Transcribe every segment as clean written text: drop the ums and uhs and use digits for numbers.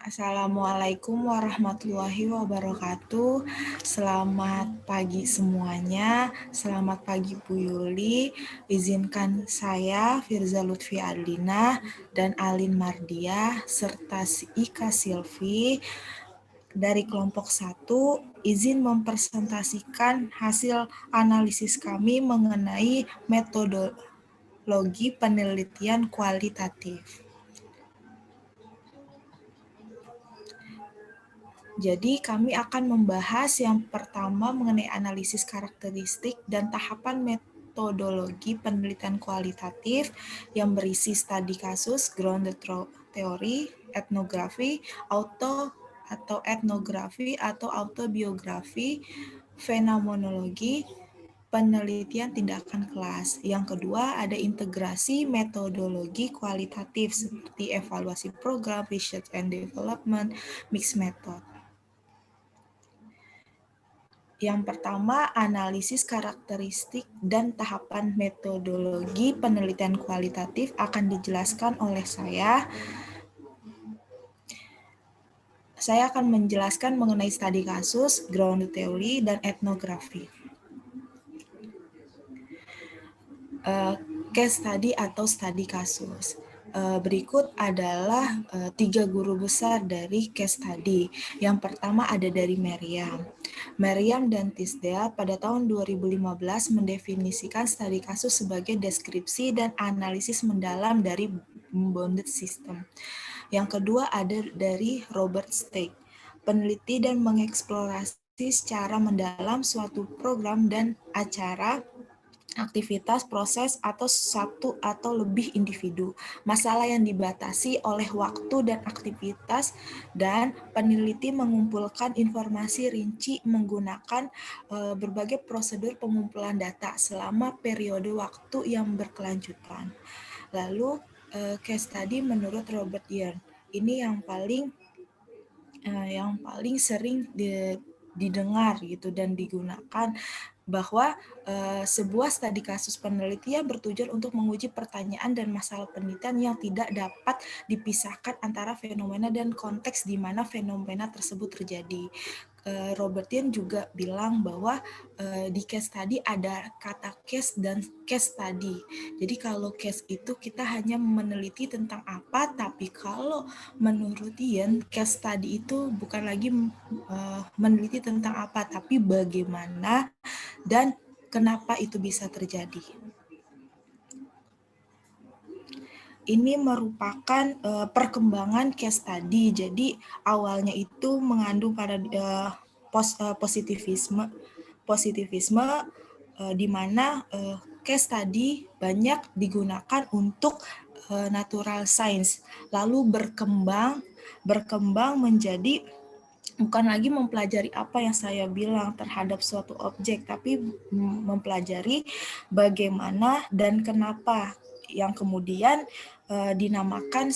Assalamualaikum warahmatullahi wabarakatuh. Selamat pagi semuanya. Selamat pagi Bu Yuli. Izinkan saya Firza Lutfi Adlina dan Alin Mardiah serta Ika Silvi dari kelompok 1 izin mempresentasikan hasil analisis kami mengenai metodologi penelitian kualitatif. Jadi kami akan membahas yang pertama mengenai analisis karakteristik dan tahapan metodologi penelitian kualitatif yang berisi studi kasus, grounded theory, etnografi, atau etnografi atau autobiografi, fenomenologi, penelitian tindakan kelas. Yang kedua ada integrasi metodologi kualitatif seperti evaluasi program, research and development, mixed method. Yang pertama, analisis karakteristik dan tahapan metodologi penelitian kualitatif akan dijelaskan oleh saya. Saya akan menjelaskan mengenai studi kasus, ground theory, dan etnografi. Case study atau studi kasus. Berikut adalah 3 guru besar dari case study. Yang pertama ada dari Merriam. Merriam dan Tisdale pada tahun 2015 mendefinisikan studi kasus sebagai deskripsi dan analisis mendalam dari bounded system. Yang kedua ada dari Robert Stake, peneliti dan mengeksplorasi secara mendalam suatu program dan acara, aktivitas, proses, atau satu atau lebih individu. Masalah yang dibatasi oleh waktu dan aktivitas, dan peneliti mengumpulkan informasi rinci menggunakan berbagai prosedur pengumpulan data selama periode waktu yang berkelanjutan. Lalu, case study menurut Robert Yearn. Ini yang paling sering didengar gitu dan digunakan, bahwa sebuah studi kasus penelitian bertujuan untuk menguji pertanyaan dan masalah penelitian yang tidak dapat dipisahkan antara fenomena dan konteks di mana fenomena tersebut terjadi. Robert Yearn juga bilang bahwa di case study ada kata case dan case study. Jadi kalau case itu kita hanya meneliti tentang apa, tapi kalau menurut Yearn case study itu bukan lagi meneliti tentang apa, tapi bagaimana dan kenapa itu bisa terjadi. Ini merupakan perkembangan case study. Jadi awalnya itu mengandung pada positivisme di mana case study banyak digunakan untuk natural science, lalu berkembang menjadi bukan lagi mempelajari apa yang saya bilang terhadap suatu objek, tapi mempelajari bagaimana dan kenapa, yang kemudian dinamakan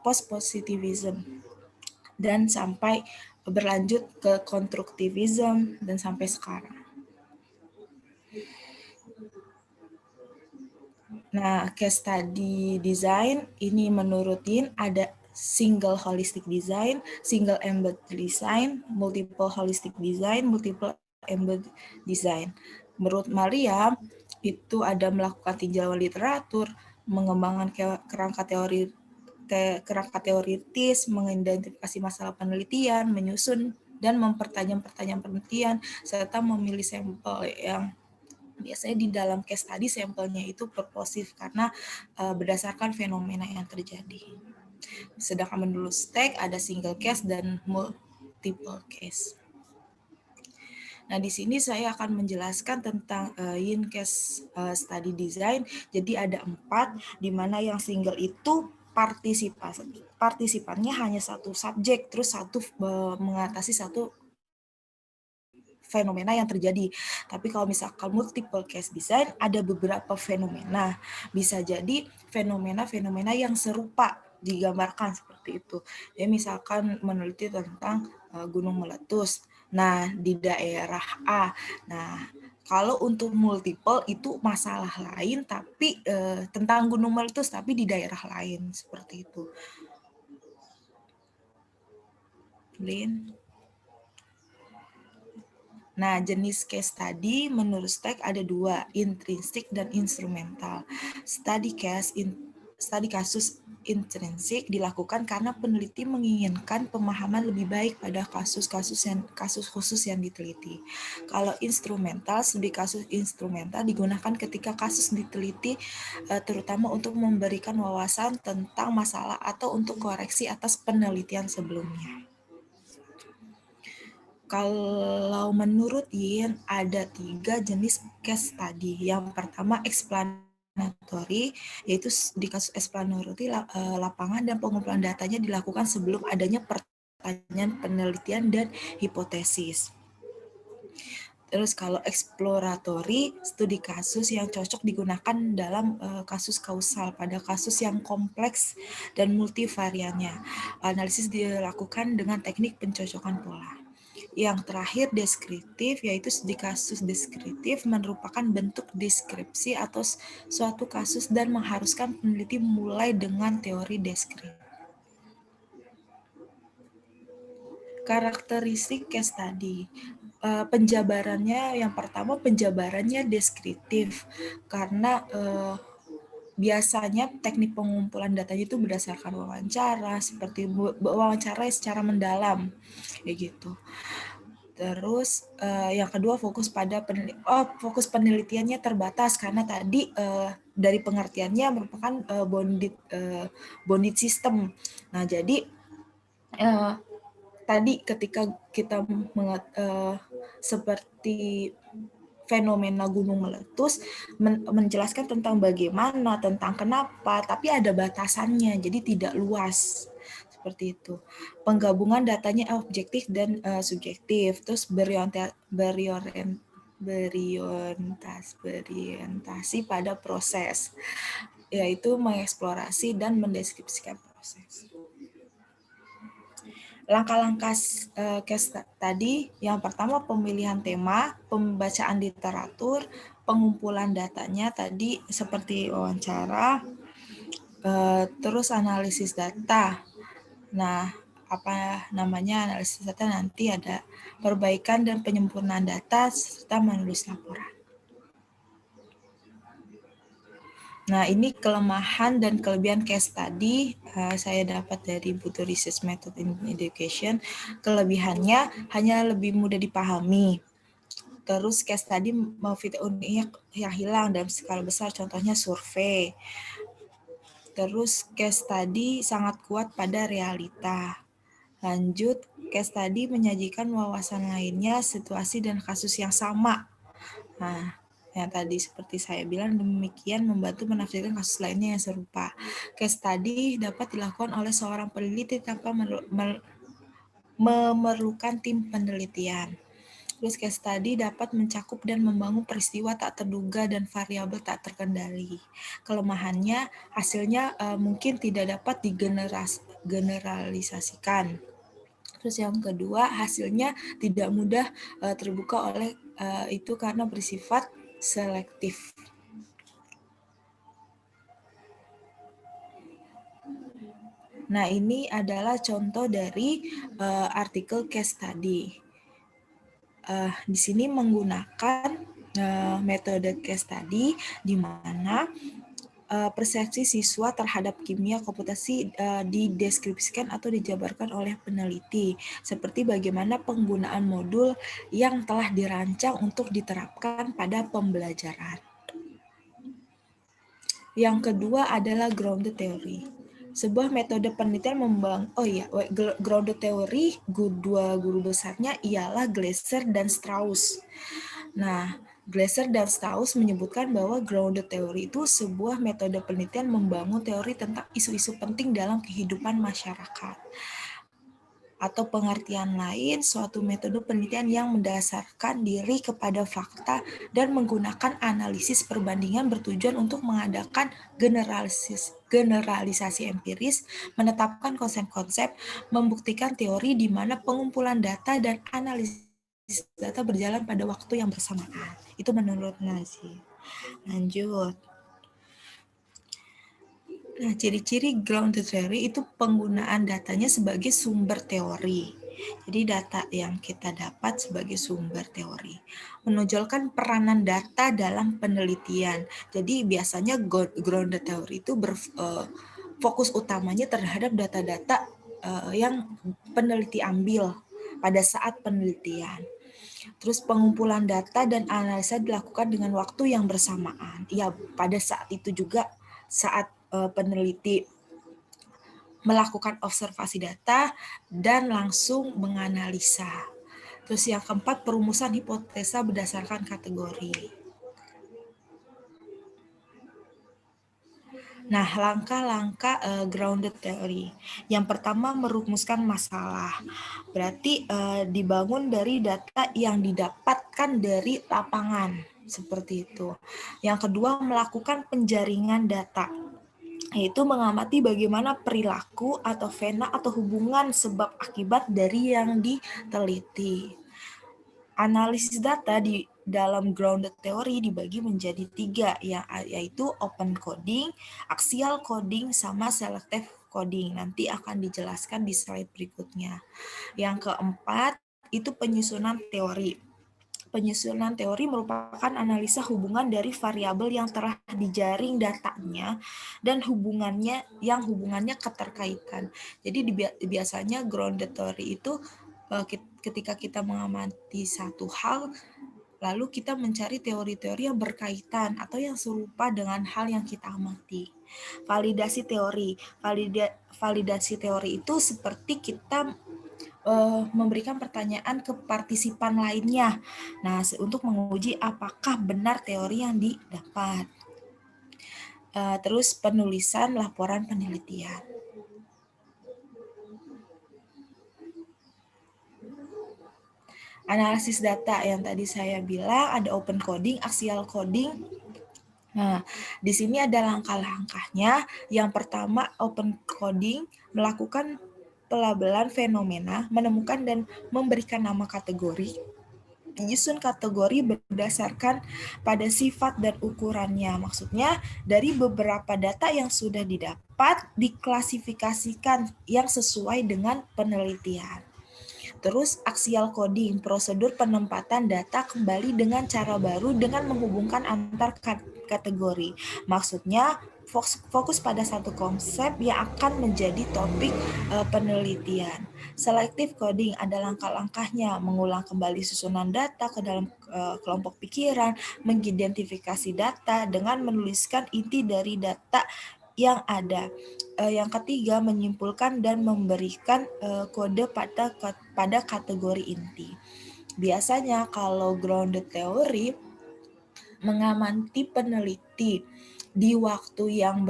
post-positivism dan sampai berlanjut ke konstruktivism dan sampai sekarang. Nah, case study design ini menurut Yin ada single holistic design, single embedded design, multiple holistic design, multiple embedded design. Menurut Maria, itu ada melakukan tinjauan literatur, mengembangkan kerangka teoritis, mengidentifikasi masalah penelitian, menyusun dan mempertajam pertanyaan penelitian, serta memilih sampel yang biasanya di dalam case study sampelnya itu purposif karena berdasarkan fenomena yang terjadi. Sedangkan menurut Stake ada single case dan multiple case. Nah, di sini saya akan menjelaskan tentang Yin case study design. Jadi ada 4, di mana yang single itu partisipannya hanya satu subjek, terus mengatasi satu fenomena yang terjadi. Tapi kalau misalkan multiple case design, ada beberapa fenomena. Bisa jadi fenomena-fenomena yang serupa digambarkan seperti itu. Ya, misalkan meneliti tentang gunung meletus. Nah, di daerah A. Nah, Kalau untuk multiple itu masalah lain, tapi tentang gunung meletus tapi di daerah lain seperti itu. Lin. Nah, jenis case study menurut Steck ada dua, intrinsik dan instrumental. Studi kasus intrinsik dilakukan karena peneliti menginginkan pemahaman lebih baik pada kasus khusus yang diteliti. Kalau instrumental, studi kasus instrumental digunakan ketika kasus diteliti terutama untuk memberikan wawasan tentang masalah atau untuk koreksi atas penelitian sebelumnya. Kalau menurut Yin, ada 3 jenis case study. Yang pertama explanatory, yaitu di kasus explanatory lapangan dan pengumpulan datanya dilakukan sebelum adanya pertanyaan penelitian dan hipotesis. Terus kalau exploratory, studi kasus yang cocok digunakan dalam kasus kausal pada kasus yang kompleks dan multivariannya. Analisis dilakukan dengan teknik pencocokan pola. Yang terakhir deskriptif, yaitu studi kasus deskriptif merupakan bentuk deskripsi atau suatu kasus dan mengharuskan peneliti mulai dengan teori deskripsi. Karakteristik case study. Penjabarannya yang pertama penjabarannya deskriptif karena biasanya teknik pengumpulan datanya itu berdasarkan wawancara seperti wawancara secara mendalam kayak gitu. Terus yang kedua fokus penelitiannya terbatas karena tadi dari pengertiannya merupakan bonded system. Nah, jadi tadi ketika kita seperti fenomena gunung meletus menjelaskan tentang bagaimana, tentang kenapa, tapi ada batasannya, jadi tidak luas seperti itu. Penggabungan datanya objektif dan subjektif, terus berorientasi pada proses, yaitu mengeksplorasi dan mendeskripsikan proses. Langkah-langkah case tadi, yang pertama pemilihan tema, pembacaan literatur, pengumpulan datanya tadi seperti wawancara, terus analisis data. Nah, analisis data nanti ada perbaikan dan penyempurnaan data serta menulis laporan. Nah, ini kelemahan dan kelebihan case study saya dapat dari buku Research Method in Education. Kelebihannya hanya lebih mudah dipahami. Terus case study fitur uniknya yang hilang dalam skala besar, contohnya survei. Terus case study sangat kuat pada realita. Lanjut, case study menyajikan wawasan lainnya, situasi dan kasus yang sama. Nah, yang tadi seperti saya bilang demikian membantu menafsirkan kasus lainnya yang serupa. Case study dapat dilakukan oleh seorang peneliti tanpa memerlukan tim penelitian. Terus case study dapat mencakup dan membangun peristiwa tak terduga dan variabel tak terkendali. Kelemahannya, hasilnya mungkin tidak dapat digeneralisasikan. Terus yang kedua, hasilnya tidak mudah terbuka oleh itu karena bersifat selektif. Nah, ini adalah contoh dari artikel case study. Di sini menggunakan metode case study di mana persepsi siswa terhadap kimia komputasi dideskripsikan atau dijabarkan oleh peneliti, seperti bagaimana penggunaan modul yang telah dirancang untuk diterapkan pada pembelajaran. Yang kedua adalah grounded theory. Sebuah metode penelitian grounded theory, dua guru besarnya ialah Glasser dan Strauss. Nah, Glasser dan Strauss menyebutkan bahwa grounded theory itu sebuah metode penelitian membangun teori tentang isu-isu penting dalam kehidupan masyarakat. Atau pengertian lain, suatu metode penelitian yang mendasarkan diri kepada fakta dan menggunakan analisis perbandingan bertujuan untuk mengadakan generalisasi empiris, menetapkan konsep-konsep, membuktikan teori di mana pengumpulan data dan analisis analisis data berjalan pada waktu yang bersamaan. Itu menurut Nazi. Lanjut. Nah, ciri-ciri grounded theory itu penggunaan datanya sebagai sumber teori. Jadi data yang kita dapat sebagai sumber teori. Menonjolkan peranan data dalam penelitian. Jadi biasanya grounded theory itu fokus utamanya terhadap data-data yang peneliti ambil pada saat penelitian. Terus pengumpulan data dan analisa dilakukan dengan waktu yang bersamaan. Ya, pada saat itu juga saat peneliti melakukan observasi data dan langsung menganalisa. Terus yang keempat, perumusan hipotesa berdasarkan kategori. Nah, langkah-langkah grounded theory. Yang pertama, merumuskan masalah. Berarti dibangun dari data yang didapatkan dari lapangan, seperti itu. Yang kedua, melakukan penjaringan data, yaitu mengamati bagaimana perilaku atau fenomena atau hubungan sebab akibat dari yang diteliti. Analisis data di dalam grounded theory dibagi menjadi 3, yaitu open coding, axial coding, sama selective coding. Nanti akan dijelaskan di slide berikutnya. Yang keempat, itu penyusunan teori. Penyusunan teori merupakan analisa hubungan dari variabel yang telah dijaring datanya dan hubungannya keterkaitan. Jadi biasanya grounded theory itu ketika kita mengamati satu hal, lalu kita mencari teori-teori yang berkaitan atau yang serupa dengan hal yang kita amati. Validasi teori. Validasi teori itu seperti kita memberikan pertanyaan ke partisipan lainnya. Nah, untuk menguji apakah benar teori yang didapat. Terus penulisan laporan penelitian. Analisis data yang tadi saya bilang ada open coding, axial coding. Nah, di sini ada langkah-langkahnya. Yang pertama, open coding melakukan pelabelan fenomena, menemukan dan memberikan nama kategori. Menyusun kategori berdasarkan pada sifat dan ukurannya. Maksudnya dari beberapa data yang sudah didapat diklasifikasikan yang sesuai dengan penelitian. Terus axial coding, prosedur penempatan data kembali dengan cara baru dengan menghubungkan antar kategori. Maksudnya fokus pada satu konsep yang akan menjadi topik penelitian. Selective coding ada langkah-langkahnya, mengulang kembali susunan data ke dalam kelompok pikiran, mengidentifikasi data dengan menuliskan inti dari data yang ada. Yang ketiga, menyimpulkan dan memberikan kode pada kategori inti. Biasanya kalau grounded theory mengamati peneliti di waktu yang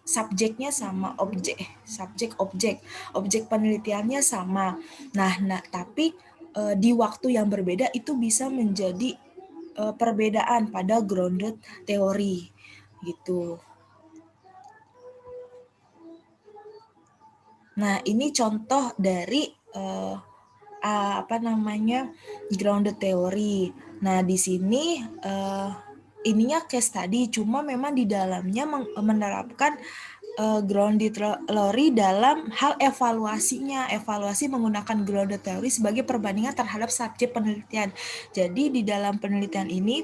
subjeknya sama objek penelitiannya sama. Nah tapi di waktu yang berbeda itu bisa menjadi perbedaan pada grounded theory gitu. Nah, ini contoh dari grounded theory. Nah, di sini ininya case study, cuma memang di dalamnya menerapkan grounded theory dalam hal evaluasi menggunakan grounded theory sebagai perbandingan terhadap subjek penelitian. Jadi di dalam penelitian ini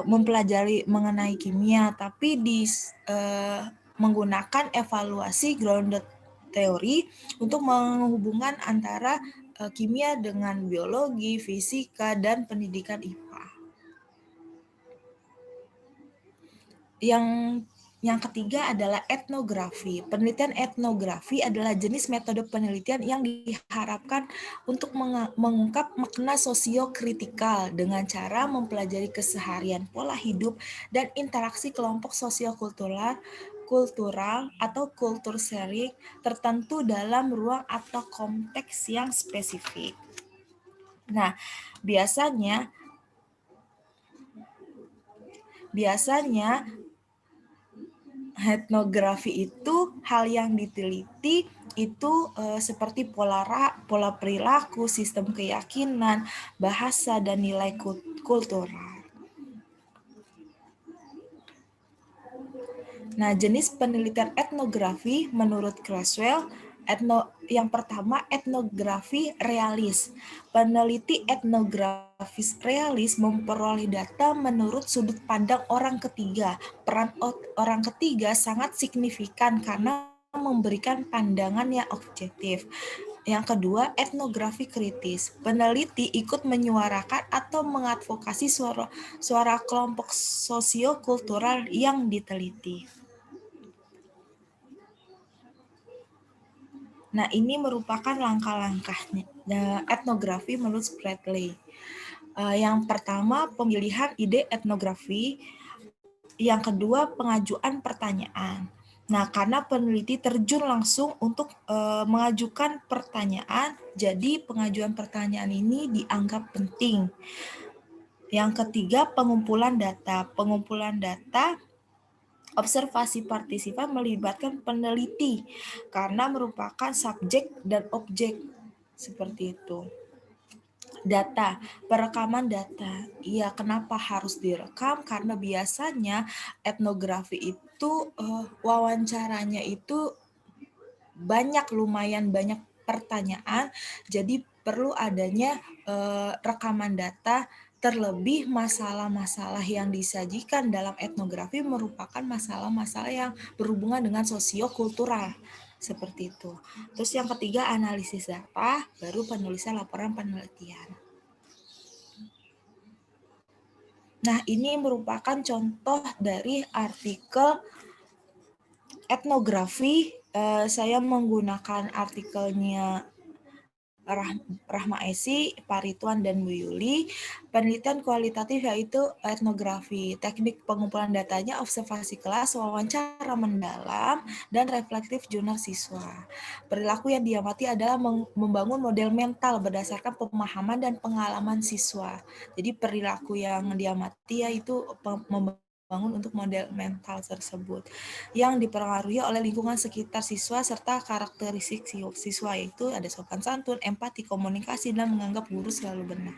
mempelajari mengenai kimia, tapi menggunakan evaluasi grounded teori untuk menghubungkan antara kimia dengan biologi, fisika, dan pendidikan IPA. Yang ketiga adalah etnografi. Penelitian etnografi adalah jenis metode penelitian yang diharapkan untuk mengungkap makna sosio-kritikal dengan cara mempelajari keseharian, pola hidup, dan interaksi kelompok sosiokultural atau kultur sharing tertentu dalam ruang atau konteks yang spesifik. Nah, biasanya etnografi itu hal yang diteliti itu seperti pola perilaku, sistem keyakinan, bahasa, dan nilai kultural. Nah, jenis penelitian etnografi menurut Creswell, yang pertama etnografi realis. Peneliti etnografis realis memperoleh data menurut sudut pandang orang ketiga. Peran orang ketiga sangat signifikan karena memberikan pandangan yang objektif. Yang kedua, etnografi kritis. Peneliti ikut menyuarakan atau mengadvokasi suara kelompok sosiokultural yang diteliti. Nah, ini merupakan langkah-langkahnya etnografi menurut Spradley. Yang pertama, pemilihan ide etnografi. Yang kedua, pengajuan pertanyaan. Nah, karena peneliti terjun langsung untuk mengajukan pertanyaan, jadi pengajuan pertanyaan ini dianggap penting. Yang ketiga, pengumpulan data. Pengumpulan data, observasi partisipan melibatkan peneliti karena merupakan subjek dan objek, seperti itu. Data, perekaman data. Iya, kenapa harus direkam? Karena biasanya etnografi itu wawancaranya itu lumayan banyak pertanyaan, jadi perlu adanya rekaman data. Terlebih masalah-masalah yang disajikan dalam etnografi merupakan masalah-masalah yang berhubungan dengan sosiokultural, seperti itu. Terus yang ketiga, analisis data, baru penulisan laporan penelitian. Nah, ini merupakan contoh dari artikel etnografi. Saya menggunakan artikelnya Rahma Esi, Parituan, dan Bu Yuli. Penelitian kualitatif yaitu etnografi. Teknik pengumpulan datanya observasi kelas, wawancara mendalam, dan reflektif jurnal siswa. Perilaku yang diamati adalah membangun model mental berdasarkan pemahaman dan pengalaman siswa. Jadi perilaku yang diamati yaitu membangun untuk model mental tersebut yang dipengaruhi oleh lingkungan sekitar siswa serta karakteristik siswa, yaitu ada sopan santun, empati, komunikasi, dan menganggap guru selalu benar.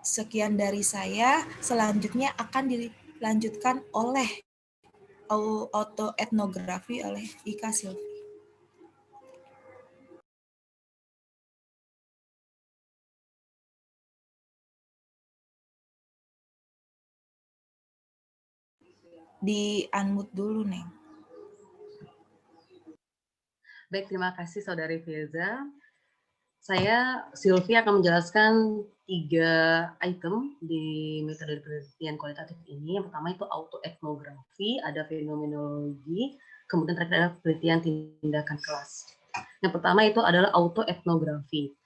Sekian dari saya, selanjutnya akan dilanjutkan oleh autoetnografi oleh Ika Silvi. Di unmute dulu, Neng. Baik, terima kasih Saudari Firza. Saya, Silvi, akan menjelaskan 3 item di metode penelitian kualitatif ini. Yang pertama itu autoetnografi, ada fenomenologi, kemudian terakhir adalah penelitian tindakan kelas. Yang pertama itu adalah autoetnografi.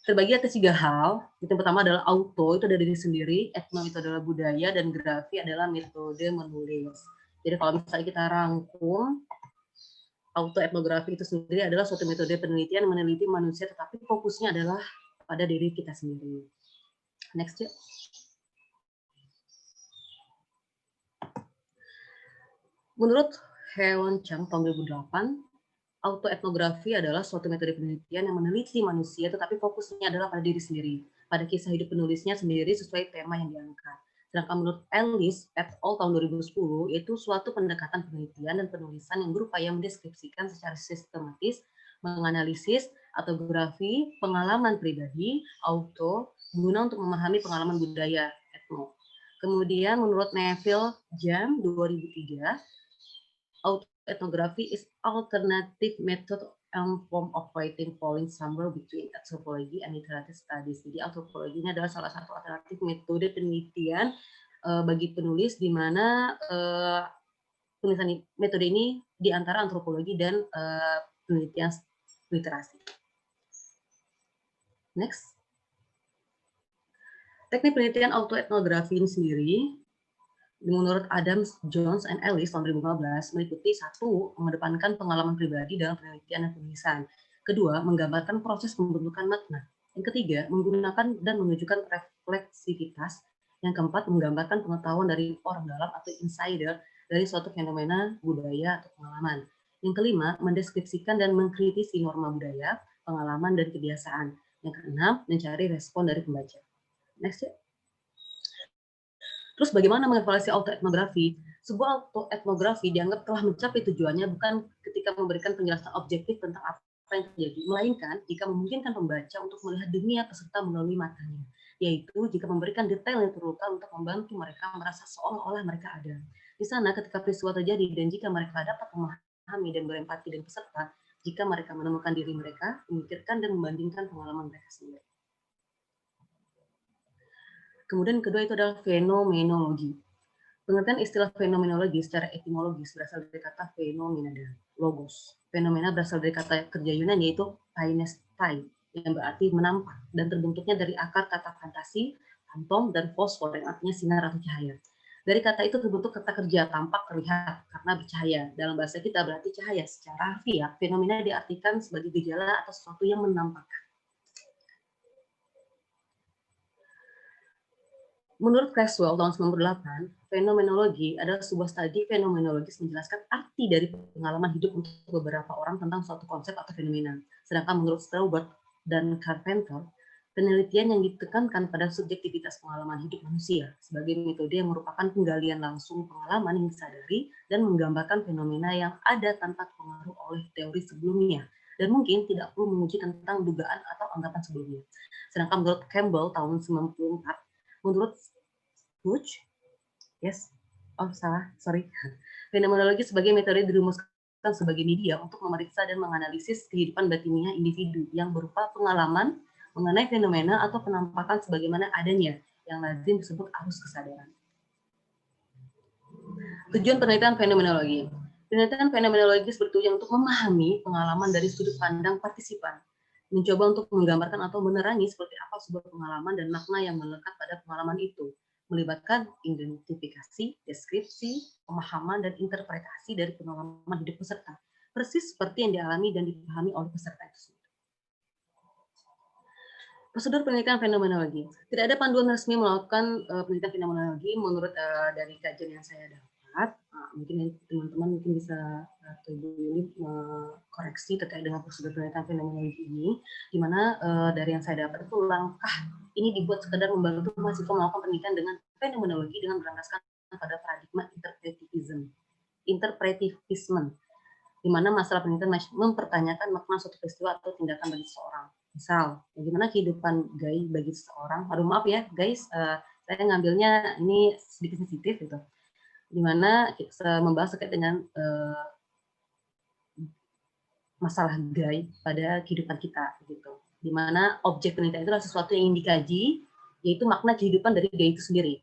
Terbagi atas 3 hal. Yang pertama adalah auto, itu dari diri sendiri, etno itu adalah budaya, dan grafi adalah metode menulis. Jadi kalau misalnya kita rangkum, autoetnografi itu sendiri adalah suatu metode penelitian meneliti manusia, tetapi fokusnya adalah pada diri kita sendiri. Next, yuk. Menurut Heon Chang tahun 2008, autoetnografi adalah suatu metode penelitian yang meneliti manusia, tetapi fokusnya adalah pada diri sendiri, pada kisah hidup penulisnya sendiri sesuai tema yang diangkat. Sedangkan menurut Ellis et al. Tahun 2010, itu suatu pendekatan penelitian dan penulisan yang berupaya mendeskripsikan secara sistematis, menganalisis autografi pengalaman pribadi, auto, guna untuk memahami pengalaman budaya, etno. Kemudian menurut Neville Jam 2003, autoethnography is alternative method and form of writing falling somewhere between anthropology and literature studies. Jadi antropologi ini adalah salah satu alternatif metode penelitian bagi penulis, di mana penulisan metode ini di antara antropologi dan penelitian literasi. Next. Teknik penelitian autoetnografi ini sendiri, menurut Adams, Jones, and Ellis tahun 2015, meliputi 1, mengedepankan pengalaman pribadi dalam penelitian dan penulisan. Kedua, menggambarkan proses pembentukan makna. Yang ketiga, menggunakan dan menunjukkan refleksivitas. Yang keempat, menggambarkan pengetahuan dari orang dalam atau insider dari suatu fenomena budaya atau pengalaman. Yang kelima, mendeskripsikan dan mengkritisi norma budaya, pengalaman, dan kebiasaan. Yang keenam, mencari respon dari pembaca. Next ya. Terus bagaimana mengevaluasi autoetnografi? Sebuah autoetnografi dianggap telah mencapai tujuannya bukan ketika memberikan penjelasan objektif tentang apa yang terjadi, melainkan jika memungkinkan pembaca untuk melihat dunia peserta melalui matanya, yaitu jika memberikan detail yang terluka untuk membantu mereka merasa seolah-olah mereka ada. Di sana ketika peristiwa terjadi dan jika mereka dapat memahami dan berempati dengan peserta, jika mereka menemukan diri mereka, memikirkan dan membandingkan pengalaman mereka sendiri. Kemudian kedua itu adalah fenomenologi. Pengertian istilah fenomenologi secara etimologis berasal dari kata fenomena dan logos. Fenomena berasal dari kata kerja Yunani yaitu painestai yang berarti menampak dan terbentuknya dari akar kata fantasi, fantom, dan fosfor yang artinya sinar atau cahaya. Dari kata itu terbentuk kata kerja tampak terlihat karena bercahaya. Dalam bahasa kita berarti cahaya. Secara harfiah, fenomena diartikan sebagai gejala atau sesuatu yang menampakkan. Menurut Creswell tahun 98, fenomenologi adalah sebuah studi fenomenologis menjelaskan arti dari pengalaman hidup untuk beberapa orang tentang suatu konsep atau fenomena. Sedangkan menurut Strawbert dan Carpenter, penelitian yang ditekankan pada subjektivitas pengalaman hidup manusia sebagai metode yang merupakan penggalian langsung pengalaman yang disadari dan menggambarkan fenomena yang ada tanpa pengaruh oleh teori sebelumnya dan mungkin tidak perlu menguji tentang dugaan atau anggapan sebelumnya. Sedangkan menurut Campbell tahun 94, menurut Butch, fenomenologi sebagai metode dirumuskan sebagai media untuk memeriksa dan menganalisis kehidupan batiniah individu yang berupa pengalaman mengenai fenomena atau penampakan sebagaimana adanya yang lazim disebut arus kesadaran. Tujuan penelitian fenomenologi. Penelitian fenomenologis bertujuan untuk memahami pengalaman dari sudut pandang partisipan, mencoba untuk menggambarkan atau menerangi seperti apa sebuah pengalaman dan makna yang melekat pada pengalaman itu, melibatkan identifikasi, deskripsi, pemahaman, dan interpretasi dari pengalaman hidup peserta, persis seperti yang dialami dan dipahami oleh peserta itu. Prosedur penelitian fenomenologi. Tidak ada panduan resmi melakukan penelitian fenomenologi menurut dari kajian yang saya dapat. Mungkin teman-teman mungkin bisa koreksi terkait dengan prosedur penelitian fenomenologi ini, di mana dari yang saya dapat itu langkah ini dibuat sekedar membantu mahasiswa melakukan penelitian dengan fenomenologi dengan berlandaskan pada paradigma interpretivisme, di mana masalah penelitian mempertanyakan makna suatu peristiwa atau tindakan bagi seseorang. Misal, bagaimana kehidupan gay bagi seseorang. Aduh maaf ya guys, saya ngambilnya ini sedikit sensitif gitu. Di mana kita membahas terkait dengan masalah gay pada kehidupan kita gitu. Di mana objek penelitian itu adalah sesuatu yang ingin dikaji, yaitu makna kehidupan dari gay itu sendiri.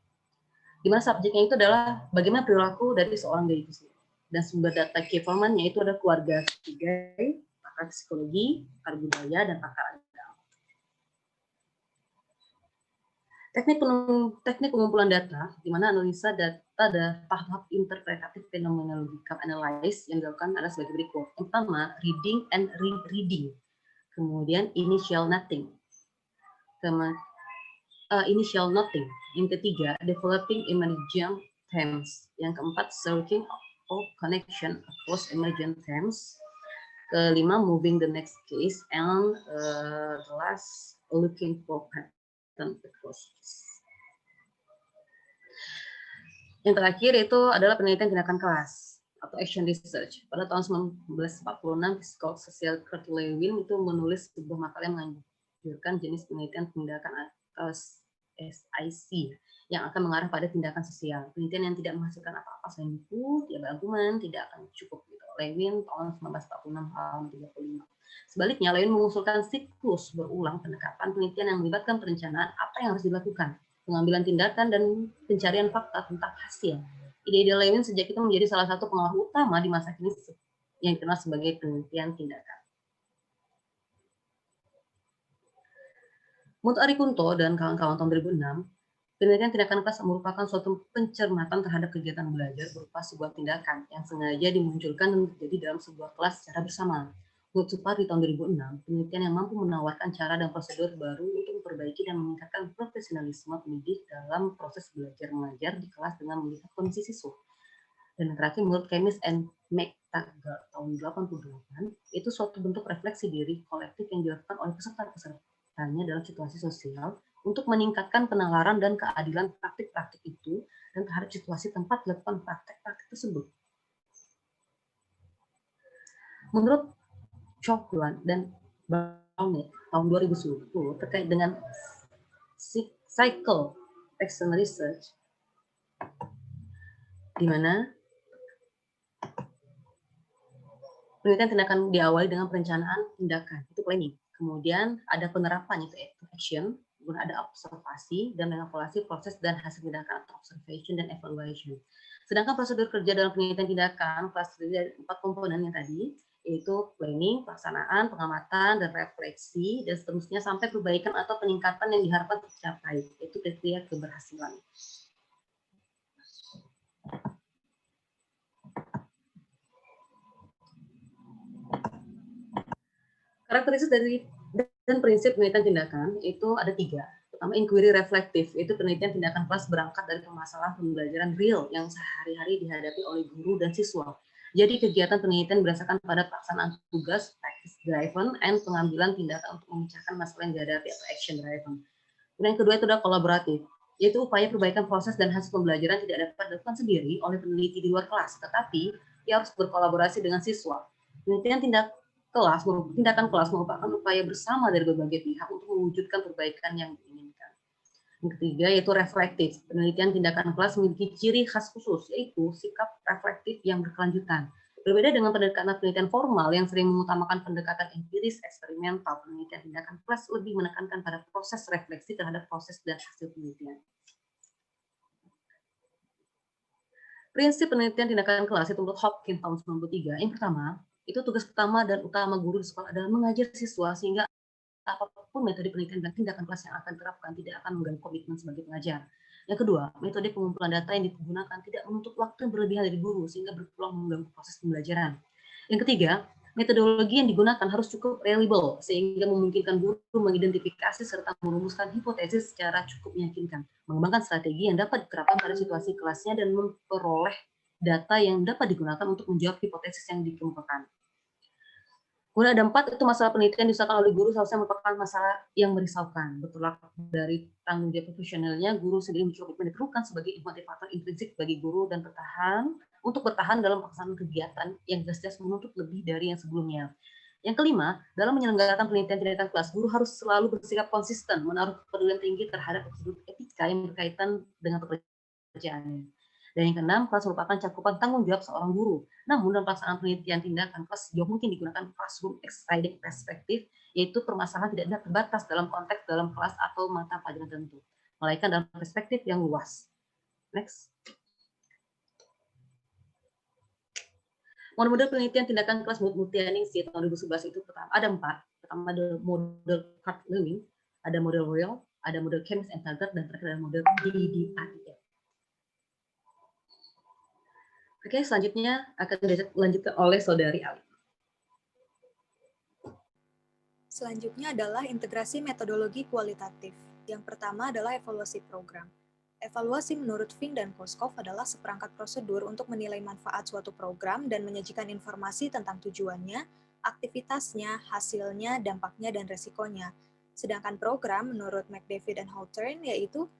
Di mana subjeknya itu adalah bagaimana perilaku dari seorang gay itu sendiri. Dan sumber data key formannya itu ada keluarga gay, pakar psikologi, pakar budaya, dan pakar agama. Teknik pengumpulan data, di mana analisa data ada tahap interpretatif phenomenological analysis yang dilakukan adalah sebagai berikut. Yang pertama, reading and rereading. Kemudian initial noting. Initial noting. Yang ketiga, developing emergent themes. Yang keempat, searching for connection across emergent themes. Kelima, moving the next case. And the last, looking for pattern across. Yang terakhir itu adalah penelitian tindakan kelas atau action research. Pada tahun 1946, psikososial Kurt Lewin itu menulis sebuah makalah yang menganjurkan jenis penelitian tindakan atau SIC yang akan mengarah pada tindakan sosial. Penelitian yang tidak menghasilkan apa-apa selain buku, tiada argumen, tidak akan cukup. Gitu. Lewin tahun 1946 halaman 35. Sebaliknya, Lewin mengusulkan siklus berulang pendekatan penelitian yang melibatkan perencanaan apa yang harus dilakukan, pengambilan tindakan, dan pencarian fakta tentang hasil. Ide-ide Lewin sejak itu menjadi salah satu pengaruh utama di masa kini yang dikenal sebagai penelitian tindakan. Menurut Ari Kunto dan kawan-kawan tahun 2006, penelitian tindakan kelas merupakan suatu pencermatan terhadap kegiatan belajar berupa sebuah tindakan yang sengaja dimunculkan dan terjadi dalam sebuah kelas secara bersama. Menurut Supardi tahun 2006, penelitian yang mampu menawarkan cara dan prosedur baru untuk memperbaiki dan meningkatkan profesionalisme pendidik dalam proses belajar mengajar di kelas dengan melihat kondisi siswa. Dan yang terakhir, menurut Kemis and Taggart tahun 88 itu suatu bentuk refleksi diri kolektif yang dilakukan oleh peserta-pesertanya dalam situasi sosial untuk meningkatkan penalaran dan keadilan praktik-praktik itu dan terhadap situasi tempat dilakukan praktek-praktik tersebut. Menurut Chokwan dan Brownett tahun 2010 terkait dengan cycle action research, di mana penelitian tindakan diawali dengan perencanaan tindakan, itu planning. Kemudian ada penerapan, itu action, kemudian ada observasi dan mengevaluasi proses dan hasil tindakan atau observation dan evaluation. Sedangkan prosedur kerja dalam penelitian tindakan kelas terdiri dari 4 komponen yang tadi, yaitu planning, pelaksanaan, pengamatan, dan refleksi, dan seterusnya sampai perbaikan atau peningkatan yang diharapkan tercapai, yaitu kriteria keberhasilan. Karakteristik dari dan prinsip penelitian tindakan itu ada 3. Pertama, inquiry reflektif, itu penelitian tindakan kelas berangkat dari permasalahan pembelajaran real yang sehari-hari dihadapi oleh guru dan siswa. Jadi kegiatan penelitian berdasarkan pada pelaksanaan tugas, practice driven, and pengambilan tindakan untuk memecahkan masalah yang dihadapi atau action driven. Dan yang kedua itu adalah kolaboratif, yaitu upaya perbaikan proses dan hasil pembelajaran tidak dapat dilakukan sendiri oleh peneliti di luar kelas, tetapi ia harus berkolaborasi dengan siswa. Penelitian tindakan kelas merupakan upaya bersama dari berbagai pihak untuk mewujudkan perbaikan yang diinginkan. Yang ketiga yaitu reflektif. Penelitian tindakan kelas memiliki ciri khas khusus, yaitu sikap reflektif yang berkelanjutan. Berbeda dengan pendekatan penelitian formal yang sering mengutamakan pendekatan empiris eksperimental, penelitian tindakan kelas lebih menekankan pada proses refleksi terhadap proses dan hasil penelitian. Prinsip penelitian tindakan kelas itu menurut Hopkins tahun 93. Yang pertama, itu tugas pertama dan utama guru di sekolah adalah mengajar siswa sehingga apapun metode penelitian dan tindakan kelas yang akan diterapkan tidak akan mengganggu komitmen sebagai pengajar. Yang kedua, metode pengumpulan data yang digunakan tidak menuntut waktu yang berlebihan dari guru sehingga berpeluang mengganggu proses pembelajaran. Yang ketiga, metodologi yang digunakan harus cukup reliable sehingga memungkinkan guru mengidentifikasi serta merumuskan hipotesis secara cukup meyakinkan, mengembangkan strategi yang dapat diterapkan pada situasi kelasnya dan memperoleh data yang dapat digunakan untuk menjawab hipotesis yang dikemukakan. Kemudian ada 4, itu masalah penelitian diusahakan oleh guru seharusnya merupakan masalah yang merisaukan. Bertolak dari tanggung jawab profesionalnya, guru sendiri mencoba diperlukan sebagai motivator intrinsik bagi guru dan bertahan dalam pelaksanaan kegiatan yang jelas-jelas menuntut lebih dari yang sebelumnya. Yang kelima, dalam menyelenggarakan penelitian tindakan kelas, guru harus selalu bersikap konsisten, menaruh kepedulian tinggi terhadap prosedur etika yang berkaitan dengan pekerjaannya. Dan yang keenam, kelas merupakan cakupan tanggung jawab seorang guru. Namun dalam pelaksanaan penelitian tindakan kelas sejauh mungkin digunakan classroom exciting perspektif, yaitu permasalahan tidak terbatas dalam konteks dalam kelas atau mata pelajaran tertentu, melainkan dalam perspektif yang luas. Next. Model penelitian tindakan kelas Multianingsi tahun 2011 itu pertama ada 4. Pertama ada model card learning, ada model Royal, ada model Chemist and Taggart, dan terakhir ada model DDIF. Oke, selanjutnya akan dilanjutkan oleh Saudari Ali. Selanjutnya adalah integrasi metodologi kualitatif. Yang pertama adalah evaluasi program. Evaluasi menurut Fink dan Koskov adalah seperangkat prosedur untuk menilai manfaat suatu program dan menyajikan informasi tentang tujuannya, aktivitasnya, hasilnya, dampaknya, dan resikonya. Sedangkan program menurut McDavid dan Hawthorne yaitu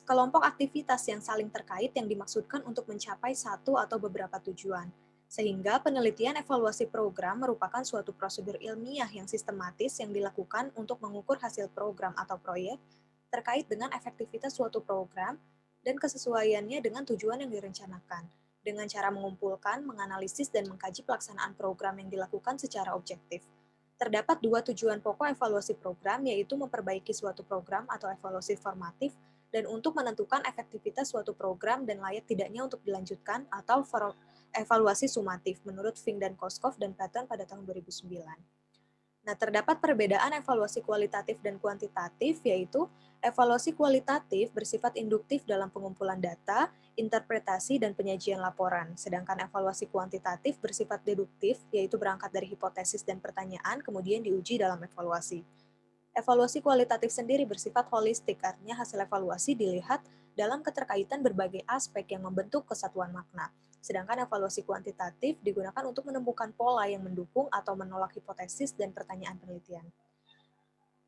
kelompok aktivitas yang saling terkait yang dimaksudkan untuk mencapai satu atau beberapa tujuan. Sehingga penelitian evaluasi program merupakan suatu prosedur ilmiah yang sistematis yang dilakukan untuk mengukur hasil program atau proyek terkait dengan efektivitas suatu program dan kesesuaiannya dengan tujuan yang direncanakan, dengan cara mengumpulkan, menganalisis, dan mengkaji pelaksanaan program yang dilakukan secara objektif. Terdapat 2 tujuan pokok evaluasi program, yaitu memperbaiki suatu program atau evaluasi formatif, dan untuk menentukan efektivitas suatu program dan layak tidaknya untuk dilanjutkan, atau evaluasi sumatif menurut Fink dan Koskov dan Patton pada tahun 2009. Nah, terdapat perbedaan evaluasi kualitatif dan kuantitatif, yaitu evaluasi kualitatif bersifat induktif dalam pengumpulan data, interpretasi, dan penyajian laporan, sedangkan evaluasi kuantitatif bersifat deduktif, yaitu berangkat dari hipotesis dan pertanyaan, kemudian diuji dalam evaluasi. Evaluasi kualitatif sendiri bersifat holistik, artinya hasil evaluasi dilihat dalam keterkaitan berbagai aspek yang membentuk kesatuan makna. Sedangkan evaluasi kuantitatif digunakan untuk menemukan pola yang mendukung atau menolak hipotesis dan pertanyaan penelitian.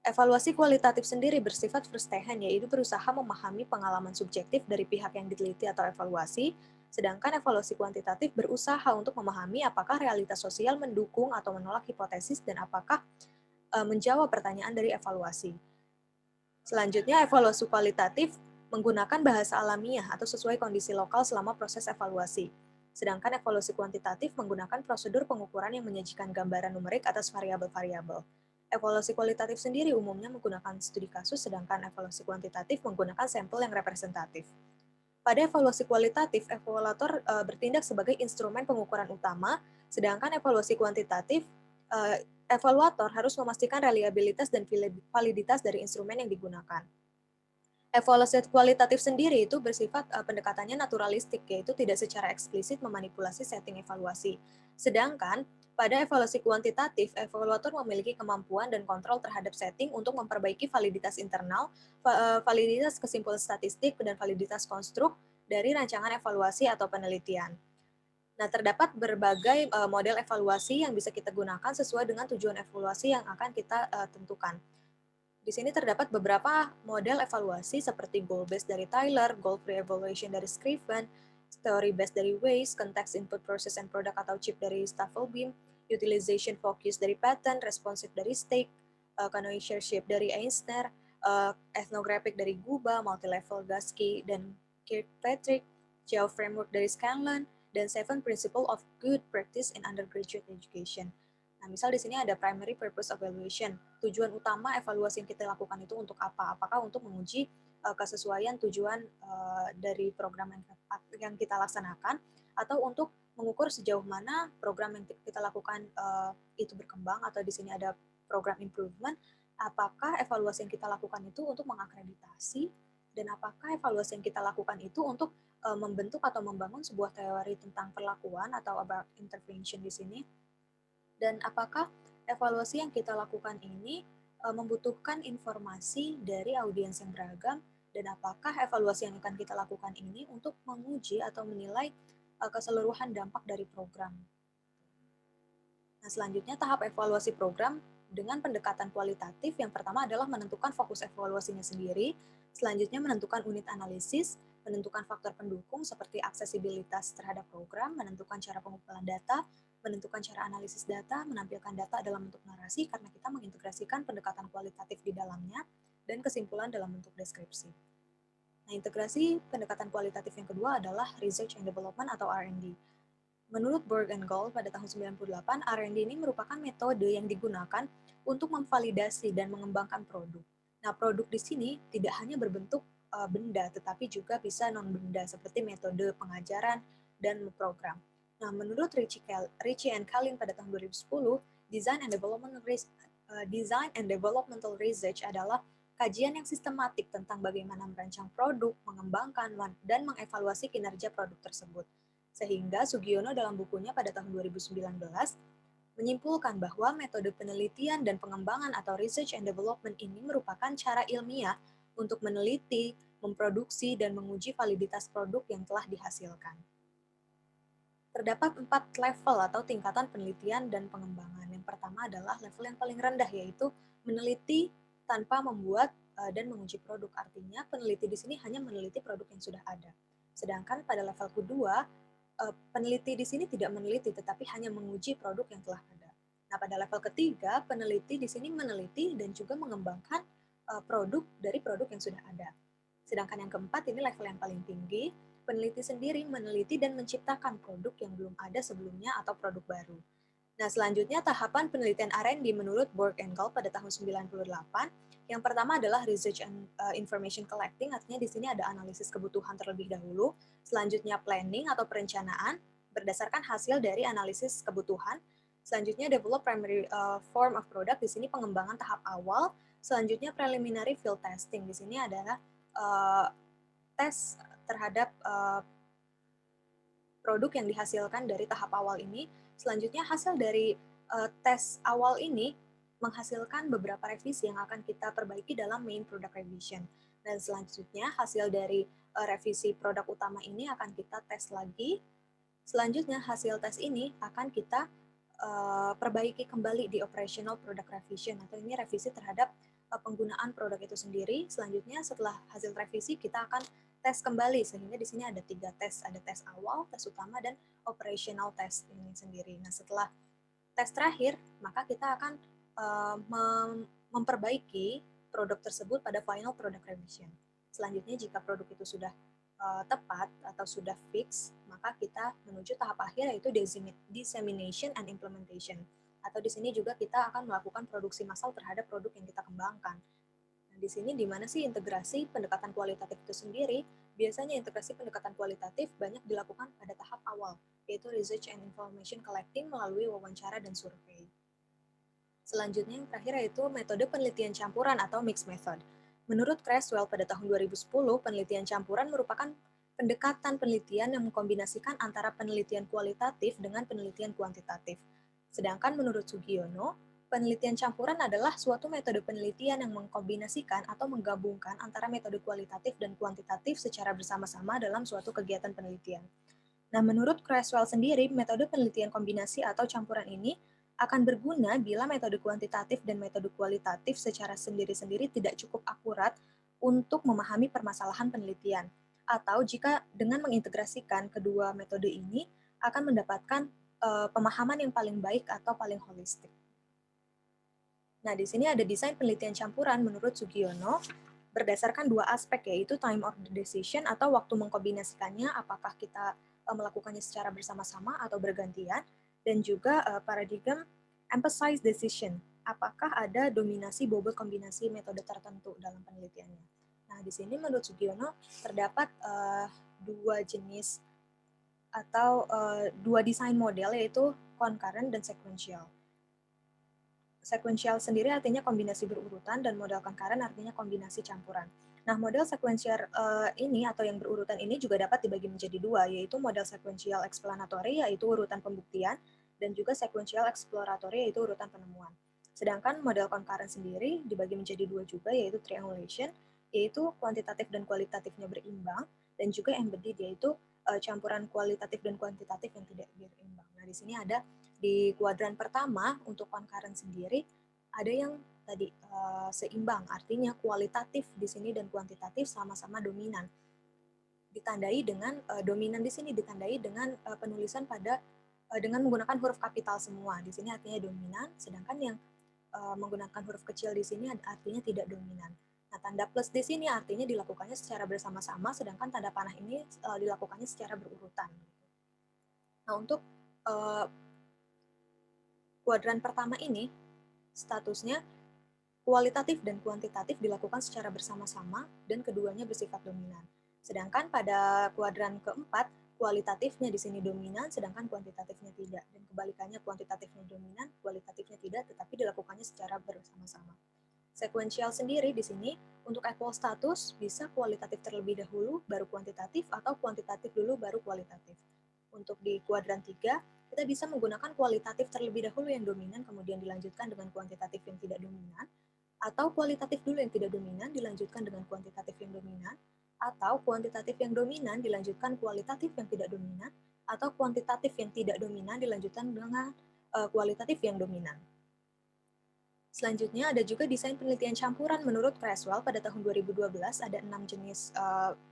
Evaluasi kualitatif sendiri bersifat first hand, yaitu berusaha memahami pengalaman subjektif dari pihak yang diteliti atau evaluasi, sedangkan evaluasi kuantitatif berusaha untuk memahami apakah realitas sosial mendukung atau menolak hipotesis dan apakah menjawab pertanyaan dari evaluasi. Selanjutnya, evaluasi kualitatif menggunakan bahasa alamiah atau sesuai kondisi lokal selama proses evaluasi. Sedangkan evaluasi kuantitatif menggunakan prosedur pengukuran yang menyajikan gambaran numerik atas variabel-variabel. Evaluasi kualitatif sendiri umumnya menggunakan studi kasus, sedangkan evaluasi kuantitatif menggunakan sampel yang representatif. Pada evaluasi kualitatif, evaluator bertindak sebagai instrumen pengukuran utama, sedangkan evaluasi kuantitatif, evaluator harus memastikan reliabilitas dan validitas dari instrumen yang digunakan. Evaluasi kualitatif sendiri itu bersifat pendekatannya naturalistik, yaitu tidak secara eksplisit memanipulasi setting evaluasi. Sedangkan pada evaluasi kuantitatif, evaluator memiliki kemampuan dan kontrol terhadap setting untuk memperbaiki validitas internal, validitas kesimpulan statistik, dan validitas konstruk dari rancangan evaluasi atau penelitian. Nah, terdapat berbagai model evaluasi yang bisa kita gunakan sesuai dengan tujuan evaluasi yang akan kita tentukan. Di sini terdapat beberapa model evaluasi seperti goal-based dari Tyler, goal-free evaluation dari Scriven, theory-based dari Weiss, context input process and product atau CIP dari Staffelbeam, utilization focus dari Patton, responsive dari Stake, connoisseurship dari Eisner, ethnographic dari Guba, multi-level Gasky dan Kirkpatrick, Geo framework dari Scanlon, dan 7 principle of good practice in undergraduate education. Nah, misal di sini ada primary purpose evaluation. Tujuan utama evaluasi yang kita lakukan itu untuk apa? Apakah untuk menguji kesesuaian tujuan dari program yang kita laksanakan, atau untuk mengukur sejauh mana program yang kita lakukan itu berkembang, atau di sini ada program improvement. Apakah evaluasi yang kita lakukan itu untuk mengakreditasi, dan apakah evaluasi yang kita lakukan itu untuk membentuk atau membangun sebuah teori tentang perlakuan atau about intervention di sini. Dan apakah evaluasi yang kita lakukan ini membutuhkan informasi dari audiens yang beragam, dan apakah evaluasi yang akan kita lakukan ini untuk menguji atau menilai keseluruhan dampak dari program. Nah, selanjutnya tahap evaluasi program dengan pendekatan kualitatif. Yang pertama adalah menentukan fokus evaluasinya sendiri, selanjutnya menentukan unit analisis, menentukan faktor pendukung seperti aksesibilitas terhadap program, menentukan cara pengumpulan data, menentukan cara analisis data, menampilkan data dalam bentuk narasi karena kita mengintegrasikan pendekatan kualitatif di dalamnya, dan kesimpulan dalam bentuk deskripsi. Nah, integrasi pendekatan kualitatif yang kedua adalah Research and Development atau R&D. Menurut Borg and Gall pada tahun 98, R&D ini merupakan metode yang digunakan untuk memvalidasi dan mengembangkan produk. Nah, produk di sini tidak hanya berbentuk benda, tetapi juga bisa non-benda seperti metode pengajaran dan program. Nah, menurut Ritchie and Kalin pada tahun 2010, Design and Developmental Research adalah kajian yang sistematik tentang bagaimana merancang produk, mengembangkan, dan mengevaluasi kinerja produk tersebut. Sehingga Sugiono dalam bukunya pada tahun 2019 menyimpulkan bahwa metode penelitian dan pengembangan atau research and development ini merupakan cara ilmiah untuk meneliti, memproduksi, dan menguji validitas produk yang telah dihasilkan. Terdapat 4 level atau tingkatan penelitian dan pengembangan. Yang pertama adalah level yang paling rendah, yaitu meneliti tanpa membuat dan menguji produk. Artinya peneliti di sini hanya meneliti produk yang sudah ada. Sedangkan pada level kedua, peneliti di sini tidak meneliti, tetapi hanya menguji produk yang telah ada. Nah, pada level ketiga, peneliti di sini meneliti dan juga mengembangkan produk dari produk yang sudah ada. Sedangkan yang keempat, ini level yang paling tinggi, peneliti sendiri meneliti dan menciptakan produk yang belum ada sebelumnya atau produk baru. Nah, selanjutnya tahapan penelitian R&D menurut Borg and Gall pada tahun 98. Yang pertama adalah research and information collecting, artinya di sini ada analisis kebutuhan terlebih dahulu. Selanjutnya planning atau perencanaan berdasarkan hasil dari analisis kebutuhan. Selanjutnya develop primary form of product, di sini pengembangan tahap awal. Selanjutnya preliminary field testing, di sini adalah tes terhadap produk yang dihasilkan dari tahap awal ini. Selanjutnya hasil dari tes awal ini menghasilkan beberapa revisi yang akan kita perbaiki dalam main product revision. Dan selanjutnya hasil dari revisi produk utama ini akan kita tes lagi Selanjutnya, hasil tes ini akan kita perbaiki kembali di operational product revision, atau ini revisi terhadap penggunaan produk itu sendiri. Selanjutnya, setelah hasil revisi, kita akan tes kembali, sehingga di sini ada 3 tes, ada tes awal, tes utama, dan operational test ini sendiri. Nah, setelah tes terakhir, maka kita akan memperbaiki produk tersebut pada final product revision. Selanjutnya, jika produk itu sudah tepat atau sudah fix, maka kita menuju tahap akhir, yaitu dissemination and implementation. Atau di sini juga kita akan melakukan produksi massal terhadap produk yang kita kembangkan. Nah, di sini di mana sih integrasi pendekatan kualitatif itu sendiri? Biasanya integrasi pendekatan kualitatif banyak dilakukan pada tahap awal, yaitu research and information collecting melalui wawancara dan survei. Selanjutnya yang terakhir yaitu metode penelitian campuran atau mixed method. Menurut Creswell pada tahun 2010, penelitian campuran merupakan pendekatan penelitian yang mengkombinasikan antara penelitian kualitatif dengan penelitian kuantitatif. Sedangkan menurut Sugiono, penelitian campuran adalah suatu metode penelitian yang mengkombinasikan atau menggabungkan antara metode kualitatif dan kuantitatif secara bersama-sama dalam suatu kegiatan penelitian. Nah, menurut Creswell sendiri, metode penelitian kombinasi atau campuran ini akan berguna bila metode kuantitatif dan metode kualitatif secara sendiri-sendiri tidak cukup akurat untuk memahami permasalahan penelitian, atau jika dengan mengintegrasikan kedua metode ini akan mendapatkan pemahaman yang paling baik atau paling holistik. Nah, di sini ada desain penelitian campuran menurut Sugiono berdasarkan 2 aspek, yaitu time of the decision atau waktu mengkombinasikannya, apakah kita melakukannya secara bersama-sama atau bergantian, dan juga paradigm emphasize decision, apakah ada dominasi bobot kombinasi metode tertentu dalam penelitiannya. Nah, di sini menurut Sugiono terdapat 2 jenis atau 2 desain model, yaitu concurrent dan sequential. Sequential sendiri artinya kombinasi berurutan, dan model concurrent artinya kombinasi campuran. Nah, model sequential ini atau yang berurutan ini juga dapat dibagi menjadi 2, yaitu model sequential explanatory, yaitu urutan pembuktian, dan juga sequential exploratory, yaitu urutan penemuan. Sedangkan model concurrent sendiri dibagi menjadi 2 juga, yaitu triangulation, yaitu kuantitatif dan kualitatifnya berimbang, dan juga embedded, yaitu campuran kualitatif dan kuantitatif yang tidak berimbang. Nah, di sini ada di kuadran pertama untuk concurrent sendiri ada yang tadi seimbang, artinya kualitatif di sini dan kuantitatif sama-sama dominan. Ditandai dengan dominan di sini ditandai dengan penulisan pada dengan menggunakan huruf kapital semua. Di sini artinya dominan, sedangkan yang menggunakan huruf kecil di sini artinya tidak dominan. Nah, tanda plus di sini artinya dilakukannya secara bersama-sama, sedangkan tanda panah ini dilakukannya secara berurutan. Nah, untuk kuadran pertama ini statusnya kualitatif dan kuantitatif dilakukan secara bersama-sama dan keduanya bersifat dominan. Sedangkan pada kuadran keempat, kualitatifnya di sini dominan, sedangkan kuantitatifnya tidak. Dan kebalikannya, kuantitatifnya dominan, kualitatifnya tidak, tetapi dilakukannya secara bersama-sama. Sequential sendiri di sini, untuk equal status, bisa kualitatif terlebih dahulu, baru kuantitatif, atau kuantitatif dulu, baru kualitatif. Untuk di kuadran 3, kita bisa menggunakan kualitatif terlebih dahulu yang dominan, kemudian dilanjutkan dengan kuantitatif yang tidak dominan, atau kualitatif dulu yang tidak dominan dilanjutkan dengan kuantitatif yang dominan, atau kuantitatif yang dominan dilanjutkan kualitatif yang tidak dominan, atau kuantitatif yang tidak dominan dilanjutkan dengan kualitatif yang dominan. Selanjutnya ada juga desain penelitian campuran menurut Creswell pada tahun 2012 ada 6 jenis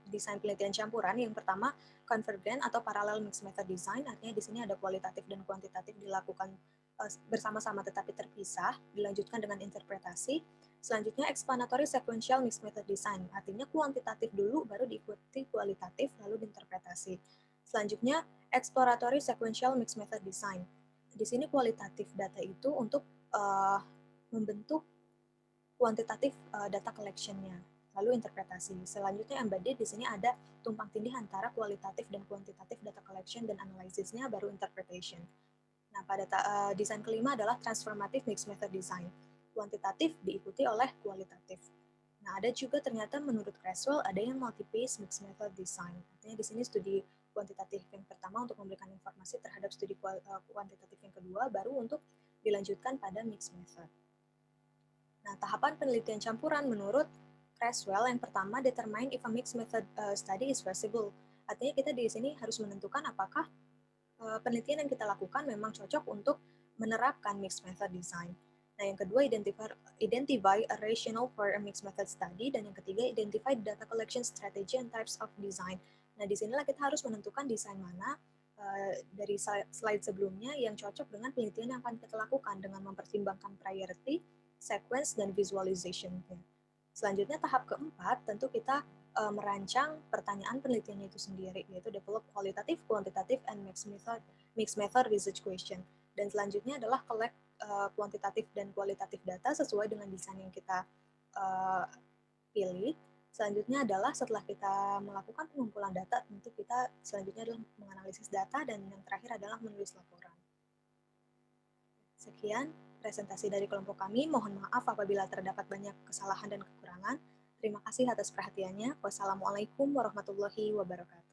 desain penelitian campuran. Yang pertama convergent atau parallel mixed method design, artinya di sini ada kualitatif dan kuantitatif dilakukan bersama-sama tetapi terpisah, dilanjutkan dengan interpretasi. Selanjutnya explanatory sequential mixed method design, artinya kuantitatif dulu baru diikuti kualitatif lalu diinterpretasi. Selanjutnya exploratory sequential mixed method design. Di sini kualitatif data itu untuk membentuk kuantitatif data collection-nya, lalu interpretasi. Selanjutnya embedded di sini ada tumpang tindih antara kualitatif dan kuantitatif data collection dan analisisnya, baru interpretation. Nah, pada desain kelima adalah transformative mixed method design. Kuantitatif diikuti oleh kualitatif. Nah, ada juga ternyata menurut Creswell ada yang multi-phase mixed method design. Artinya di sini studi kuantitatif yang pertama untuk memberikan informasi terhadap studi kuantitatif yang kedua, baru untuk dilanjutkan pada mixed method. Nah, tahapan penelitian campuran menurut Creswell yang pertama determine if a mixed method study is feasible. Artinya kita di sini harus menentukan apakah penelitian yang kita lakukan memang cocok untuk menerapkan mixed method design. Nah, yang kedua, identify a rationale for a mixed method study, dan yang ketiga, identify data collection strategy and types of design. Nah, di sinilah kita harus menentukan desain mana dari slide sebelumnya yang cocok dengan penelitian yang akan kita lakukan dengan mempertimbangkan priority, sequence, dan visualization. Selanjutnya, tahap keempat, tentu kita merancang pertanyaan penelitiannya itu sendiri, yaitu develop qualitative, quantitative, and mixed method research question. Dan selanjutnya adalah collect kuantitatif dan kualitatif data sesuai dengan desain yang kita pilih. Selanjutnya adalah setelah kita melakukan pengumpulan data, tentu kita selanjutnya adalah menganalisis data, dan yang terakhir adalah menulis laporan. Sekian presentasi dari kelompok kami. Mohon maaf apabila terdapat banyak kesalahan dan kekurangan. Terima kasih atas perhatiannya. Wassalamualaikum warahmatullahi wabarakatuh.